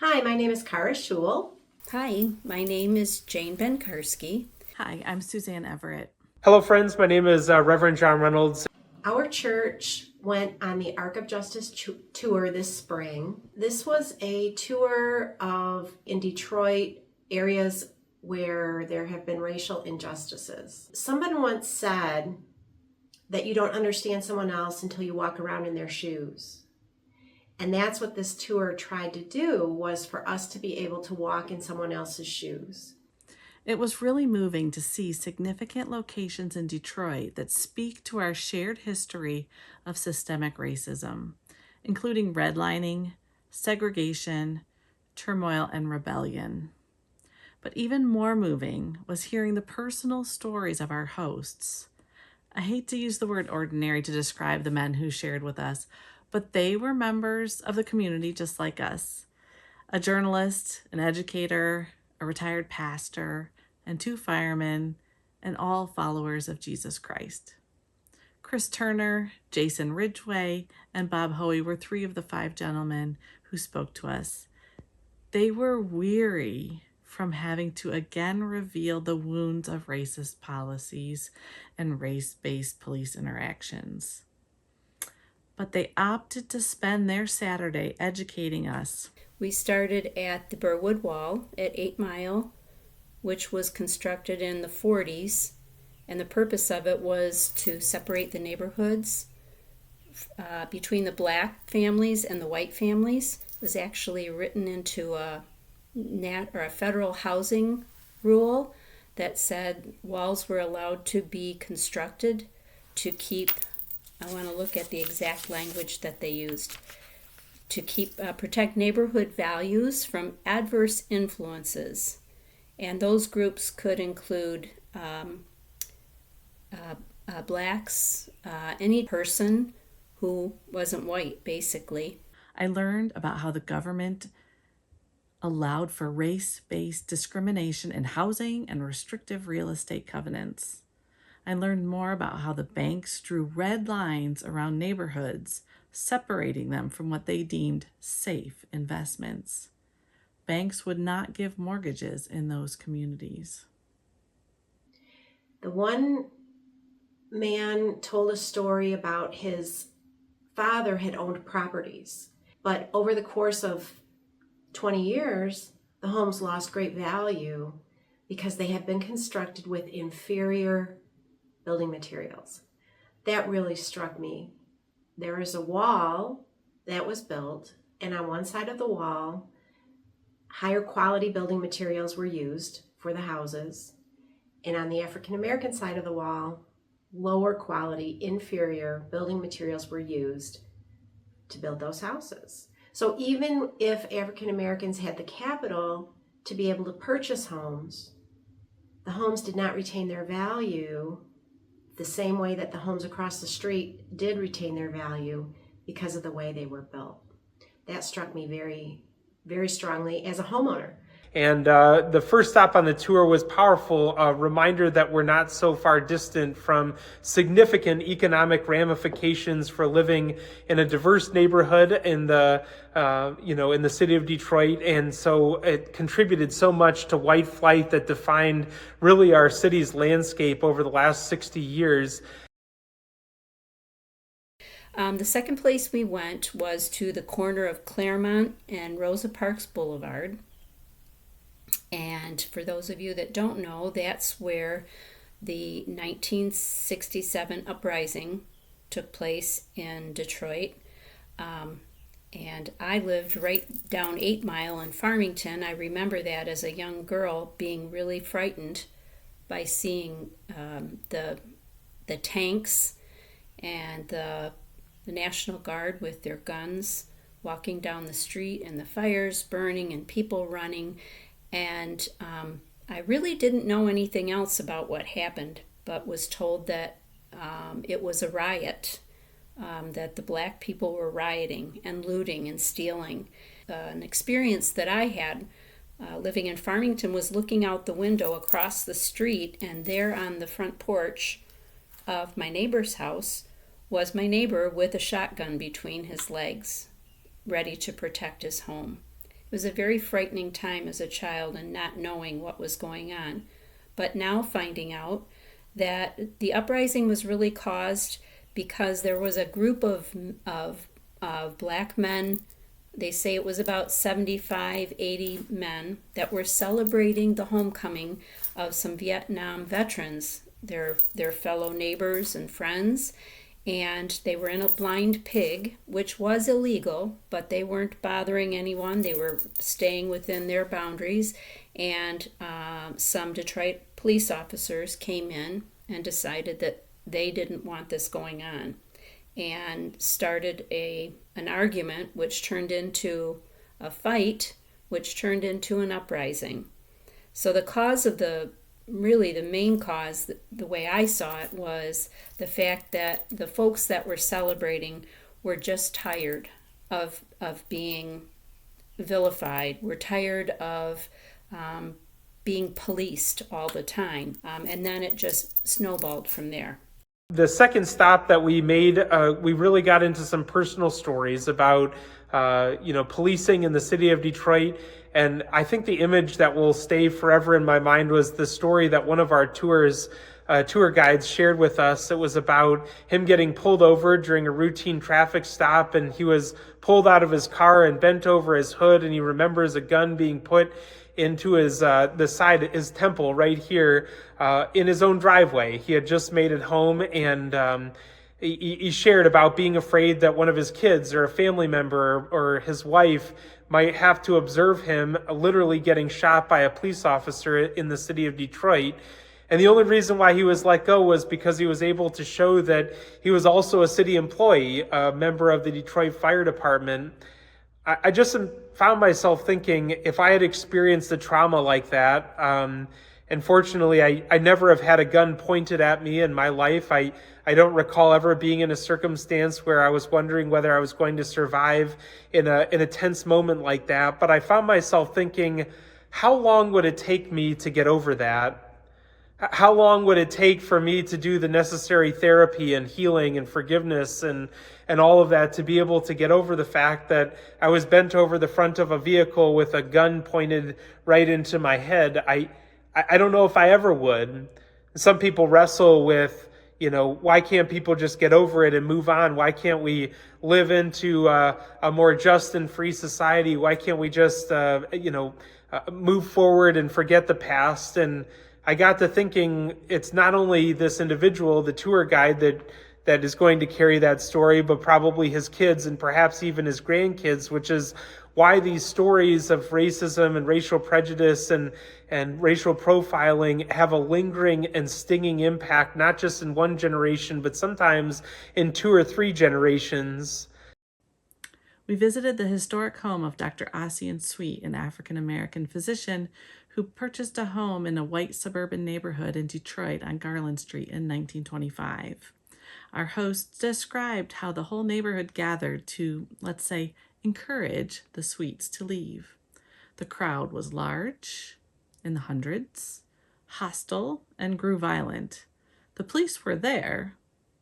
Hi, my name is Kara Schul. Hi, my name is Jane Benkarski. Hi, I'm Suzanne Everett. Hello, friends. My name is Reverend John Reynolds. Our church went on the Ark of Justice tour this spring. This was a tour in Detroit, areas where there have been racial injustices. Someone once said that you don't understand someone else until you walk around in their shoes. And that's what this tour tried to do, was for us to be able to walk in someone else's shoes. It was really moving to see significant locations in Detroit that speak to our shared history of systemic racism, including redlining, segregation, turmoil, and rebellion. But even more moving was hearing the personal stories of our hosts. I hate to use the word ordinary to describe the men who shared with us, but they were members of the community just like us. A journalist, an educator, a retired pastor, and 2 firemen, and all followers of Jesus Christ. Chris Turner, Jason Ridgway, and Bob Hoey were 3 of the 5 gentlemen who spoke to us. They were weary from having to again reveal the wounds of racist policies and race-based police interactions. But they opted to spend their Saturday educating us. We started at the Burwood Wall at 8 Mile, which was constructed in the 40s, and the purpose of it was to separate the neighborhoods between the black families and the white families. It was actually written into a federal housing rule that said walls were allowed to be constructed to keep, I want to look at the exact language that they used, to protect neighborhood values from adverse influences. And those groups could include blacks, any person who wasn't white, basically. I learned about how the government allowed for race-based discrimination in housing and restrictive real estate covenants. I learned more about how the banks drew red lines around neighborhoods, separating them from what they deemed safe investments. Banks would not give mortgages in those communities. The one man told a story about his father had owned properties, but over the course of 20 years, the homes lost great value because they had been constructed with inferior building materials. That really struck me. There is a wall that was built, and on one side of the wall, higher quality building materials were used for the houses, and on the African American side of the wall, lower quality, inferior building materials were used to build those houses. So even if African Americans had the capital to be able to purchase homes, the homes did not retain their value the same way that the homes across the street did retain their value because of the way they were built. That struck me very, very strongly as a homeowner. And the first stop on the tour was powerful, a reminder that we're not so far distant from significant economic ramifications for living in a diverse neighborhood in the in the city of Detroit. And so it contributed so much to white flight that defined really our city's landscape over the last 60 years. The second place we went was to the corner of Claremont and Rosa Parks Boulevard. And for those of you that don't know, that's where the 1967 uprising took place in Detroit. And I lived right down 8 Mile in Farmington. I remember that as a young girl being really frightened by seeing the tanks and the National Guard with their guns walking down the street, and the fires burning and people running. And I really didn't know anything else about what happened, but was told that it was a riot, that the black people were rioting and looting and stealing. An experience that I had living in Farmington was looking out the window across the street, and there on the front porch of my neighbor's house was my neighbor with a shotgun between his legs, ready to protect his home. was a very frightening time as a child and not knowing what was going on. But now finding out that the uprising was really caused because there was a group of black men. They say it was about 75, 80 men that were celebrating the homecoming of some Vietnam veterans, their fellow neighbors and friends. And they were in a blind pig, which was illegal, but they weren't bothering anyone. They were staying within their boundaries. And some Detroit police officers came in and decided that they didn't want this going on, and started an argument, which turned into a fight, which turned into an uprising. So the cause of the main cause, the way I saw it, was the fact that the folks that were celebrating were just tired of being vilified. We're tired of being policed all the time. And then it just snowballed from there. The second stop that we made, we really got into some personal stories about, policing in the city of Detroit. And I think the image that will stay forever in my mind was the story that one of our tour guides shared with us. It was about him getting pulled over during a routine traffic stop, and he was pulled out of his car and bent over his hood, and he remembers a gun being put into his his temple right here in his own driveway. He had just made it home, and he shared about being afraid that one of his kids or a family member or his wife might have to observe him literally getting shot by a police officer in the city of Detroit. And the only reason why he was let go was because he was able to show that he was also a city employee, a member of the Detroit Fire Department. I just found myself thinking, if I had experienced a trauma like that, and fortunately I never have had a gun pointed at me in my life. I don't recall ever being in a circumstance where I was wondering whether I was going to survive in a tense moment like that. But I found myself thinking, how long would it take me to get over that? How long would it take for me to do the necessary therapy and healing and forgiveness and all of that to be able to get over the fact that I was bent over the front of a vehicle with a gun pointed right into my head? I don't know if I ever would. Some people wrestle with, why can't people just get over it and move on? Why can't we live into a more just and free society? Why can't we just, move forward and forget the past? And I got to thinking, it's not only this individual, the tour guide, that is going to carry that story, but probably his kids and perhaps even his grandkids, which is why these stories of racism and racial prejudice and racial profiling have a lingering and stinging impact, not just in one generation, but sometimes in 2 or 3 generations. We visited the historic home of Dr. Ossian Sweet, an African-American physician who purchased a home in a white suburban neighborhood in Detroit on Garland Street in 1925. Our host described how the whole neighborhood gathered to, let's say, encourage the Sweets to leave. The crowd was large, in the hundreds, hostile, and grew violent. The police were there,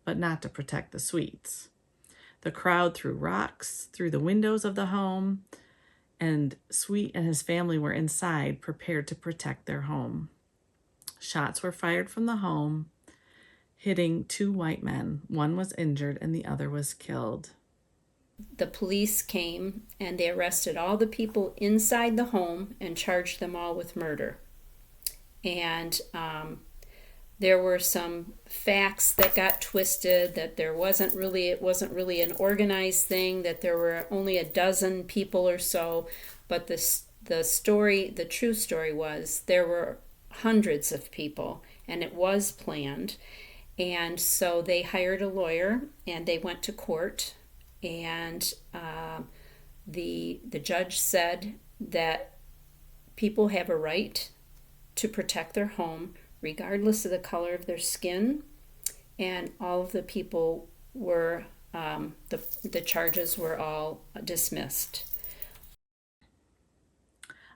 but not to protect the Sweets. The crowd threw rocks through the windows of the home, and Sweet and his family were inside, prepared to protect their home. Shots were fired from the home, hitting 2 white men. One was injured and the other was killed. The police came and they arrested all the people inside the home and charged them all with murder. And there were some facts that got twisted, that it wasn't really an organized thing, that there were only a dozen people or so. But the true story was there were hundreds of people, and it was planned. And so they hired a lawyer and they went to court, and the judge said that people have a right to protect their home regardless of the color of their skin, and all of the people were the charges were all dismissed.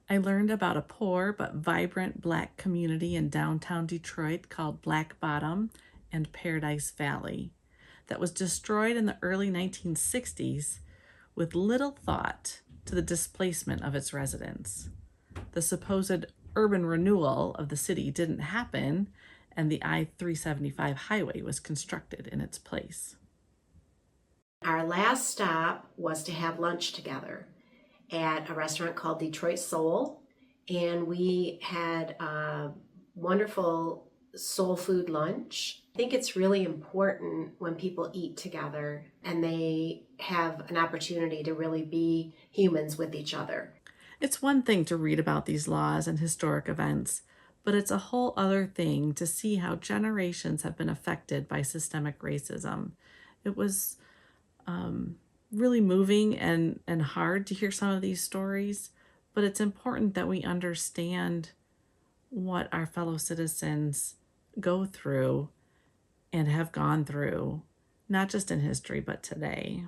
I learned about a poor but vibrant Black community in downtown Detroit called Black Bottom and Paradise Valley that was destroyed in the early 1960s with little thought to the displacement of its residents. The supposed urban renewal of the city didn't happen, and the I-375 highway was constructed in its place. Our last stop was to have lunch together at a restaurant called Detroit Soul, and we had a wonderful soul food lunch. I think it's really important when people eat together and they have an opportunity to really be humans with each other. It's one thing to read about these laws and historic events, but it's a whole other thing to see how generations have been affected by systemic racism. It was really moving and hard to hear some of these stories, but it's important that we understand what our fellow citizens go through and have gone through, not just in history, but today.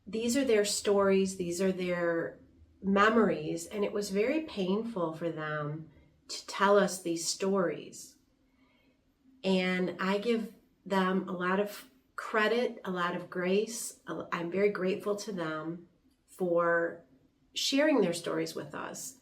These are their stories, these are their memories, and it was very painful for them to tell us these stories. And I give them a lot of credit, a lot of grace. I'm very grateful to them for sharing their stories with us.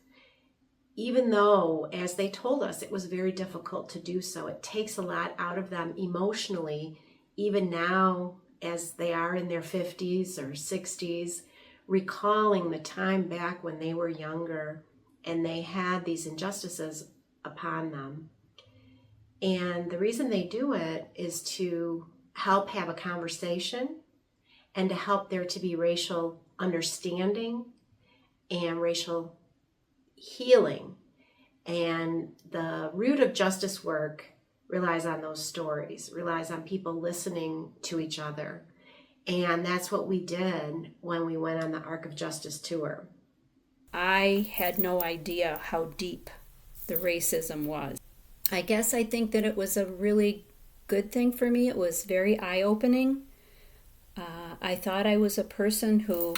Even though, as they told us, it was very difficult to do so. It takes a lot out of them emotionally, even now as they are in their 50s or 60s, recalling the time back when they were younger and they had these injustices upon them. And the reason they do it is to help have a conversation and to help there to be racial understanding and racial healing. And the root of justice work relies on those stories, relies on people listening to each other. And that's what we did when we went on the Arc of Justice tour. I had no idea how deep the racism was. I guess I think that it was a really good thing for me. It was very eye-opening. I thought I was a person who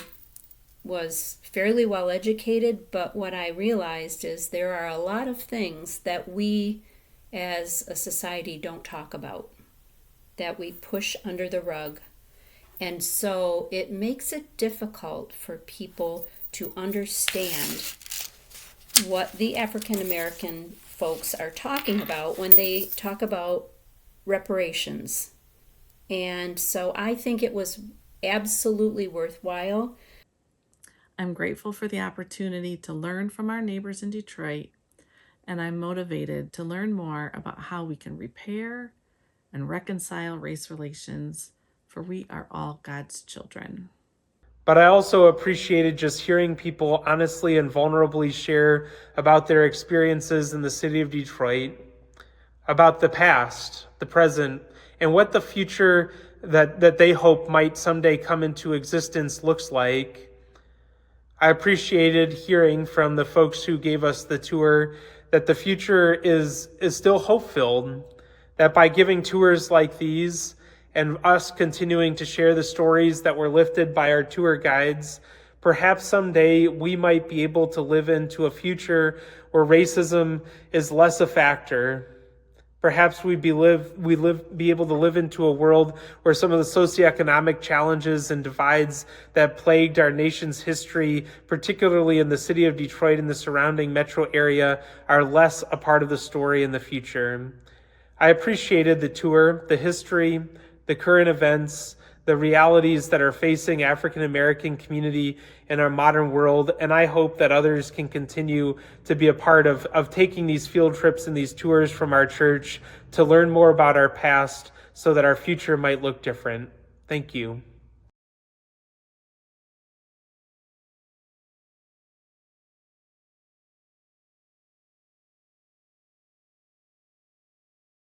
was fairly well educated, but what I realized is there are a lot of things that we as a society don't talk about, that we push under the rug. And so it makes it difficult for people to understand what the African American folks are talking about when they talk about reparations. And so I think it was absolutely worthwhile. I'm grateful for the opportunity to learn from our neighbors in Detroit, and I'm motivated to learn more about how we can repair and reconcile race relations, for we are all God's children. But I also appreciated just hearing people honestly and vulnerably share about their experiences in the city of Detroit, about the past, the present, and what the future that they hope might someday come into existence looks like. I appreciated hearing from the folks who gave us the tour that the future is still hope-filled, that by giving tours like these and us continuing to share the stories that were lifted by our tour guides, perhaps someday we might be able to live into a future where racism is less a factor. Perhaps we'd be able to live into a world where some of the socioeconomic challenges and divides that plagued our nation's history, particularly in the city of Detroit and the surrounding metro area, are less a part of the story in the future. I appreciated the tour, the history, the current events, the realities that are facing African American community in our modern world, and I hope that others can continue to be a part of taking these field trips and these tours from our church to learn more about our past so that our future might look different. Thank you.